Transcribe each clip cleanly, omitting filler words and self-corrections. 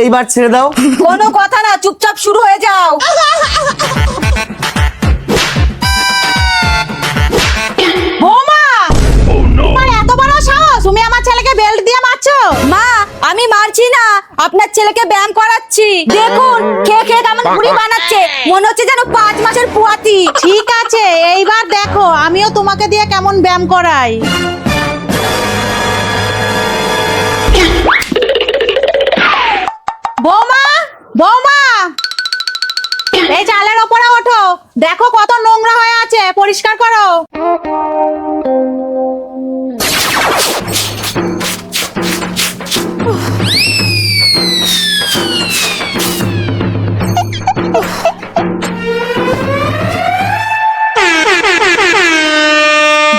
এইবার ছেড়ে দাও। কোনো কথা না, চুপচাপ শুরু হয়ে যাও। বৌমা, তোমার এত বড় সাহস, তুমি আমার ছেলেকে বেল্ট দিয়ে মারছো? মা, আমি মারছি না, আপনার ছেলেকে ব্যায়াম করাচ্ছি। দেখুন খেয়ে খেয়ে কেমন বুড়ি বানাচ্ছে, মনে হচ্ছে যেন 5 মাসের পুয়াতি। ঠিক আছে, এইবার দেখো আমিও তোমাকে দিয়ে কেমন ব্যায়াম করাই। বৌমা, বৌমা, এই চালের ওপরে ওঠো, দেখো কত নোংরা হয়ে আছে, পরিষ্কার করো।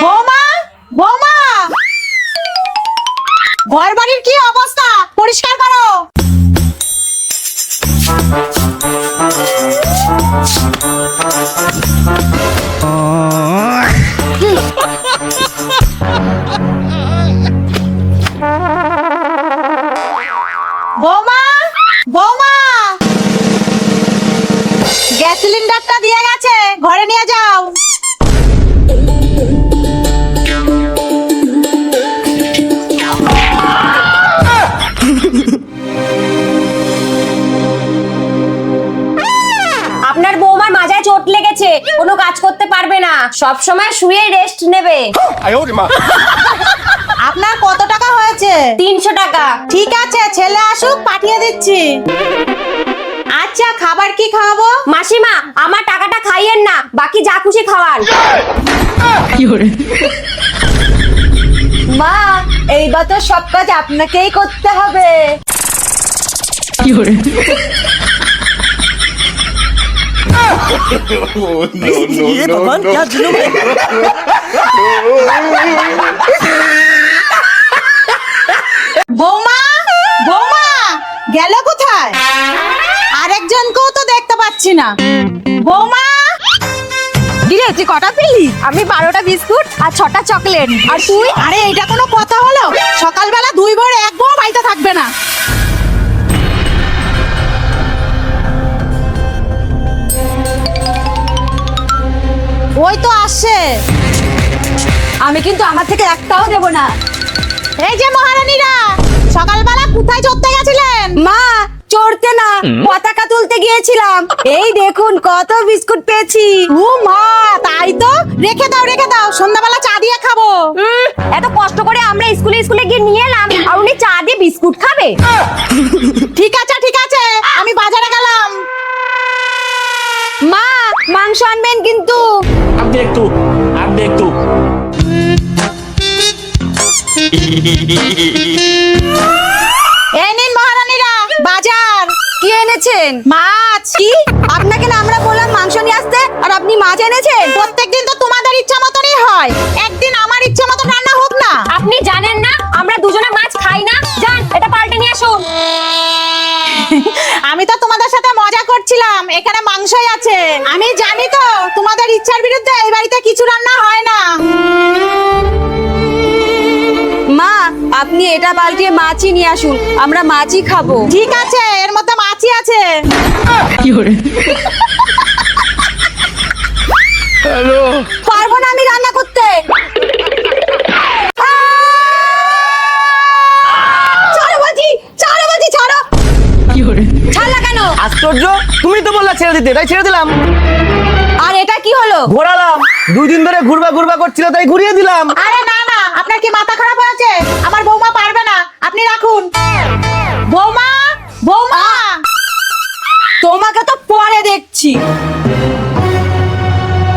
বৌমা, বৌমা, ঘর বাড়ির কি অবস্থা, পরিষ্কার করো। বৌমা, বৌমা, গ্যাস সিলিন্ডারটা দিয়ে গেছে, ঘরে নিয়ে যাও। আপনার বৌমার মাজায় চোট লেগেছে, কোনো কাজ করতে পারবে না, সব সময় শুয়ে রেস্ট নেবে। আপনার কত টাকা হয়েছে? 300 টাকা। ঠিক আছে, ছেলে আসুক, পাঠিয়ে দিচ্ছি। আচ্ছা, খাবার কি খাওয়াবো? মাসিমা, আমার টাকাটা খাইয়েন না, বাকি যা খুশি খাওয়ান। মা, এইবার তো সব কাজ আপনাকেই করতে হবে। ये भगवान क्या जुलूम है। বৌমা, বৌমা, গেল কোথায়? আরেকজনকেও তো দেখতে পাচ্ছি না। বৌমা, কিরে, তুই কটা পেলি? আমি 12টা বিস্কুট আর 6টা চকলেট। আর তুই? আরে এটা কোনো কথা হলো? সকালবেলা 2 ভোর 1 বউ বাড়িতে থাকবে না। ওই তো আসছে। আমি কিন্তু আমার থেকে একটাও দেব না। এই যে মহারানীরা, সকালবেলা কোথায় চড়তে গেছিলেন? মা, চড়তে না, পতাকা তুলতে গিয়েছিলাম। এই দেখুন কত বিস্কুট পেয়েছি। ও মা, তাই তো, রেখে দাও রেখে দাও, সন্ধ্যাবেলা চা দিয়ে খাবো। এত কষ্ট করে আমরা স্কুলে গিয়ে নিয়ে এলাম, আর উনি চা দিয়ে বিস্কুট খাবে? ঠিক আছে ঠিক আছে, আমি বাজারে গেলাম। মা, মাংস আনবেন কিন্তু। अब देख तू এই নিন মহারানীরা, বাজার। কি এনেছেন? মাছ। কি? আপনাকে না আমরা বললাম মাংস নিয়ে আসতে, আর আপনি মাছ এনেছেন? প্রত্যেকদিন তো তোমাদের ইচ্ছা মতনই হয়, একদিন আমার ইচ্ছা মতন রান্না হোক না। আপনি জানেন না আমরা দুজনে মাছ খাই না? যান, এটা পাল্টে নিয়ে আসুন। আমি তো তোমাদের সাথে মজা করছিলাম, এখানে মাংসই আছে। আমি জানি তো তোমাদের ইচ্ছার বিরুদ্ধে এই বাড়িতে কিছু রান্না হয় না। মা, আপনি এটা পাল্টিয়ে মাছই নিয়ে আসুন, আমরা মাছই খাবো। ঠিক আছে, এর মধ্যে মাছই আছে। পারবো না আমি রান্না করতে। ছাড়ো বলছি, ছাড়ো বলছি, ছাড়ো। ছাড়লা কেন? আশ্চর্য, তুমি তো বললা ছেড়ে দিতে, তাই ছেড়ে দিলাম। আর এটা কি হলো? ঘোরালাম, 2 দিন ধরে ঘুরবা করছিল, তাই ঘুরিয়ে দিলাম। আরে না না, আপনার কি মাথা খারাপ হয়েছে? আমার বৌমা পারবে না, আপনি রাখুন। বৌমা, বৌমা, তোমাকে তো পরে দেখছি।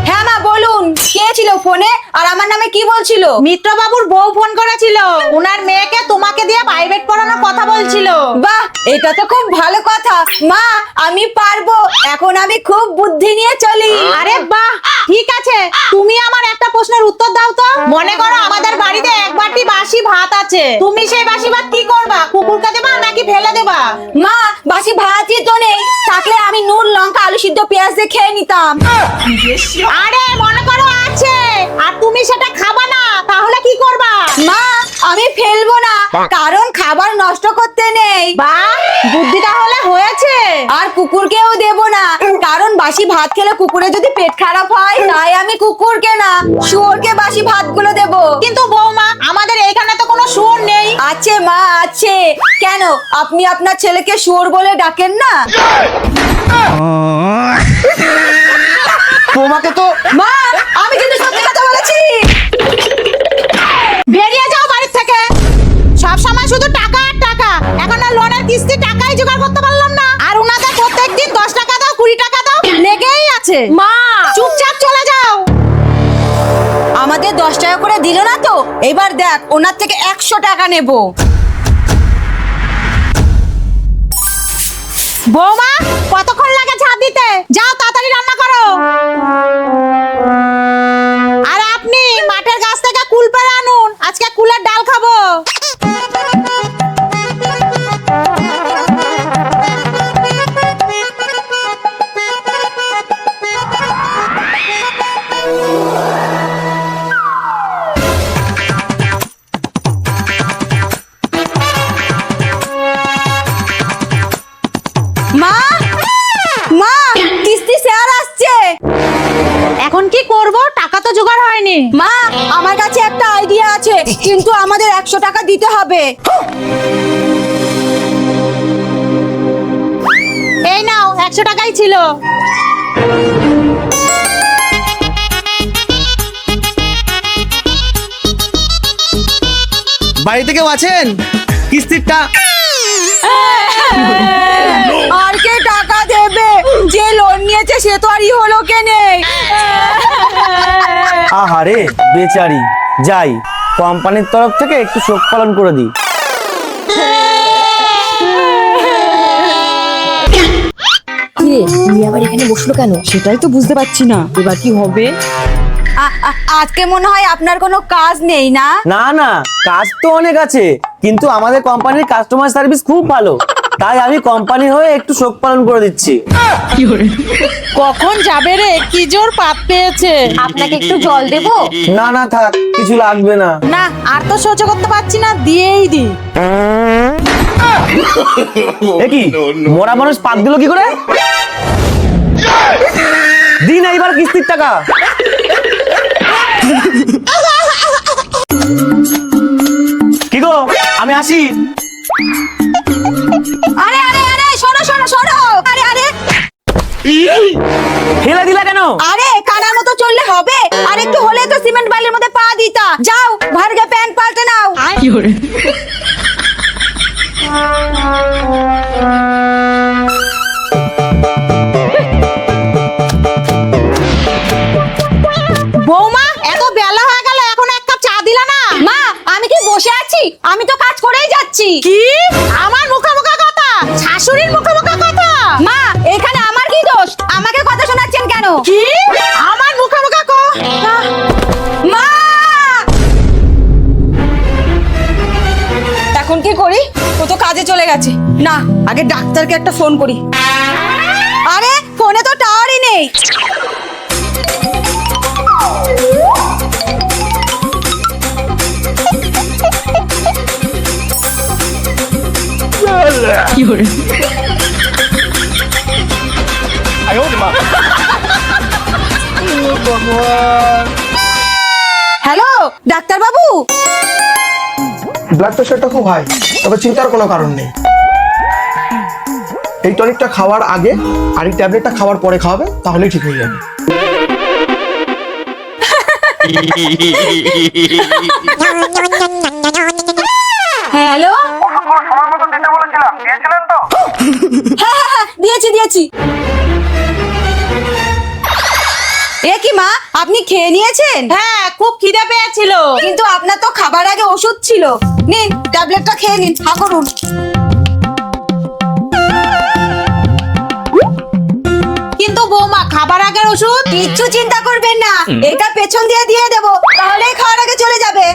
হ্যাঁ মা, বলুন, কে ছিল ফোনে আর আমার নামে কি বলছিল? মিত্রবাবুর বউ ফোন করেছিল, ওনার মেয়েকে তোমাকে দিয়ে প্রাইভেট পড়ানোর কথা বলছিল। বাহ, এটা তো খুব ভালো কথা। মা, আমি পারবো, এখন আমি খুব বুদ্ধি নিয়ে চলি। আরে বাহ, ঠিক আছে, তুমি আমার একটা প্রশ্নের উত্তর দাও তো। মনে করো আমাদের বাড়িতে 1 বাটি বাসি ভাত আছে, তুমি সেই বাসি ভাত কি করবা? কুকুরকে দেবা নাকি ফেলে দেবা? মা, বাসি ভাতই তো নেই, থাকলে আমি নুন লঙ্কা আলু সিদ্ধ পেঁয়াজ দিয়ে খেয়ে নিতাম। আরে মনে করো আছে, আর তুমি সেটা খাবা না, তাহলে কি করবা? মা, আমি ফেলবো না, কারণ খাবার নষ্ট করতে নেই। বাহ, বুদ্ধি তাহলে হয়েছে। আর কুকুরকেও দেব না, কারণ বাসি ভাত খেলে কুকুরের যদি পেট খারাপ হয়, তাই আমি কুকুরকে না শুয়োরকে বাসি ভাতগুলো দেব। কিন্তু বৌমা, আমাদের এইখানে তো কোনো শুয়োর নেই। আছে মা, আছে। কেন আপনি আপনার ছেলেকে শুয়োর বলে ডাকেন না? তোমাকে তো মা, আমি কিন্তু সত্যি কথা বলেছি। বেরিয়ে যাও বাড়ি থেকে। সব সময় শুধু টাকা আর টাকা। এখন আর লোনের কিস্তি টাকাই জোগাড় করতে পারলাম না, আর ওনাদের প্রত্যেকদিন 10 টাকা দাও, 20 টাকা দাও লেগেই আছে। মা, চুপচাপ চলে যাও। আমাদের 10 টাকা করে দিল না তো, এবার দেখ ওনার থেকে 100 টাকা নেব। বৌমা, কতক্ষণ লাগে ঝাঁপ দিতে? যাও তাড়াতাড়ি রান্না করো। আর আপনি মাঠের গাছ থেকে কুল পেড়ে আনুন, আজকে কুলের ডাল খাবো। মা, মা, কিস্তি স্যার আসছে। এখন কি করব? টাকা তো জোগাড় হয়নি। মা, আমার কাছে একটা আইডিয়া আছে, কিন্তু আমাদের 100 টাকা দিতে হবে। এই নাও, 100 টাকাই ছিল। বাড়িতে কেউ আছেন? কিস্তিরটা আর কে টাকা দেবে? যে লোন নিয়েছে সে তো আর হলো কে নেই। আহারে বেচারি, যাই কোম্পানির তরফ থেকে একটু শোক পালন করে দিই। আবার এখানে বসলো কেন সেটাই তো বুঝতে পারছি না। এবার কি হবে? আজকে মনে হয় আপনার কোনো কাজ নেই না? না না, কাজ তো অনেক আছে, কিন্তু আমাদের কোম্পানির কাস্টমার সার্ভিস খুব ভালো, তাই আমি কোম্পানি হয়ে একটু শোক পালন করে দিচ্ছি। কখন যাবে রে? কি জোর পাপ পেয়েছে। আপনাকে একটু জল দেবো? না না থাক, কিছু লাগবে না। না, আর তো সহ্য করতে পারছি না, দিয়েই দি। এ কি, মরা মানুষ পাক দিল কি করে? দিন এইবার কিস্তির টাকা। কি গো, আমি আসি। আরে আরে আরে, সরো সরো সরো। আরে আরে, ফেলে দিলা কেন? আরে কানার মতো চললে হবে? আর একটু হলে তো সিমেন্ট বালির মধ্যে পা দিতা। যাও ভার্গে প্যান্ট পাল্টে নাও। বৌমা, এত বেলা হয়ে গেল, এখন এক কাপ চা দিলা না? মা, আমি কি বসে আছি? আমি তো কাজ করেই যাচ্ছি। কি? আমার মুখে মুখে কথা, শাশুড়ির মুখে মুখে কথা। মা, এখানে আমার কি দোষ? আমাকে কথা শোনাচ্ছেন কেন? কি? আমার মুখে মুখে মা, এখন কি করি? ও তো কাজে চলে গেছে। না, আগে ডাক্তারকে একটা ফোন করি। আরে ফোনে তো টাওয়ারই নেই। হ্যালো ডাক্তার বাবু। ব্লাড প্রেশারটা খুব হাই, তবে চিন্তার কোনো কারণ নেই। এই টনিকটা খাওয়ার আগে আর এই ট্যাবলেটটা খাওয়ার পরে খাওয়াবে, তাহলেই ঠিক হয়ে যাবে। হ্যালো, হ্যাঁ, দিয়েছি দিয়েছি। এ কি মা, আপনি খেয়ে নিয়েছেন? হ্যাঁ, খুব খিদে পেয়েছিল। কিন্তু আপনার তো খাবার আগে ওষুধ ছিল। নিন ট্যাবলেটটা খেয়ে নিন, হা করুন। কিন্তু বৌমা, খাবার আগের ওষুধ? কিচ্ছু চিন্তা করবেন না, এটা পেছন দিয়ে দিয়ে দেবো, তাহলেই খাওয়ার আগে চলে যাবে।